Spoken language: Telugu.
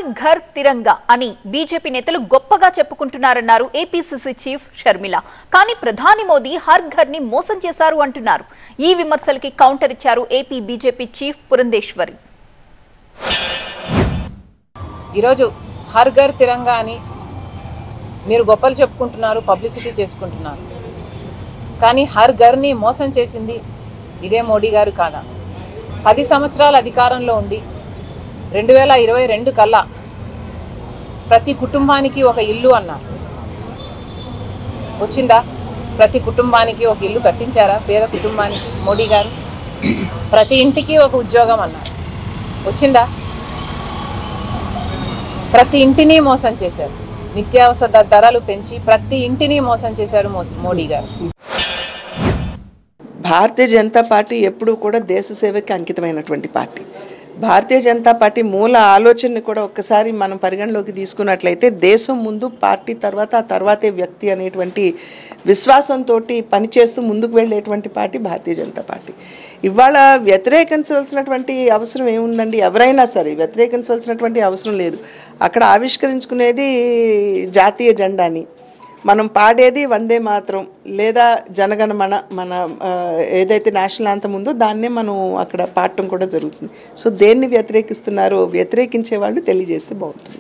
హర్ ఘర్ తిరంగా అని బీజేపీ నేతలు గొప్పగా చెప్పుకుంటున్నారన్నారు ఏపీసీసీ చీఫ్ షర్మిల. కానీ ప్రధాని మోదీ హర్ ఘర్ ని మోసం చేశారు అంటున్నారు. ఈ విమర్శలకి కౌంటర్ ఇచ్చారు ఏపీ బీజేపీ చీఫ్ పురంధేశ్వరి. ఈరోజు హర్ ఘర్ తిరంగా అని మీరు గొప్పలు చెప్పుకుంటున్నారు, పబ్లిసిటీ చేసుకుంటున్నారు. కానీ హర్ ఘర్ని మోసం చేసింది ఇదే మోడీ గారు కాదా? 10 సంవత్సరాల అధికారంలో ఉండి 2022 కల్లా ప్రతి కుటుంబానికి ఒక ఇల్లు అన్నారు. వచ్చిందా? ప్రతి కుటుంబానికి ఒక ఇల్లు కట్టించారా? పేద కుటుంబానికి మోడీ గారు. ప్రతి ఇంటికి ఒక ఉద్యోగం అన్నారు. వచ్చిందా? ప్రతి ఇంటిని మోసం చేశారు. నిత్యావసర ధరలు పెంచి ప్రతి ఇంటిని మోసం చేశారు మోడీ గారు. భారతీయ జనతా పార్టీ ఎప్పుడూ కూడా దేశ సేవకి అంకితమైనటువంటి పార్టీ. భారతీయ జనతా పార్టీ మూల ఆలోచనని కూడా ఒక్కసారి మనం పరిగణలోకి తీసుకున్నట్లయితే దేశం ముందు, పార్టీ తర్వాత, ఆ తర్వాతే వ్యక్తి అనేటువంటి విశ్వాసంతో పనిచేస్తూ ముందుకు వెళ్ళేటువంటి పార్టీ భారతీయ జనతా పార్టీ. ఇవాళ వ్యతిరేకించవలసినటువంటి అవసరం ఏముందండి? ఎవరైనా సరే వ్యతిరేకించవలసినటువంటి అవసరం లేదు. అక్కడ ఆవిష్కరించుకునేది జాతీయ జెండాని, మనం పాడేది వందే మాత్రం లేదా జనగణమన, మన ఏదైతే నేషనల్ యాంథమ్ ఉందో దాన్నే మనం అక్కడ పాడటం కూడా జరుగుతుంది. సో దేన్ని వ్యతిరేకిస్తున్నారో వ్యతిరేకించే వాళ్ళు తెలియజేస్తే బాగుంటుంది.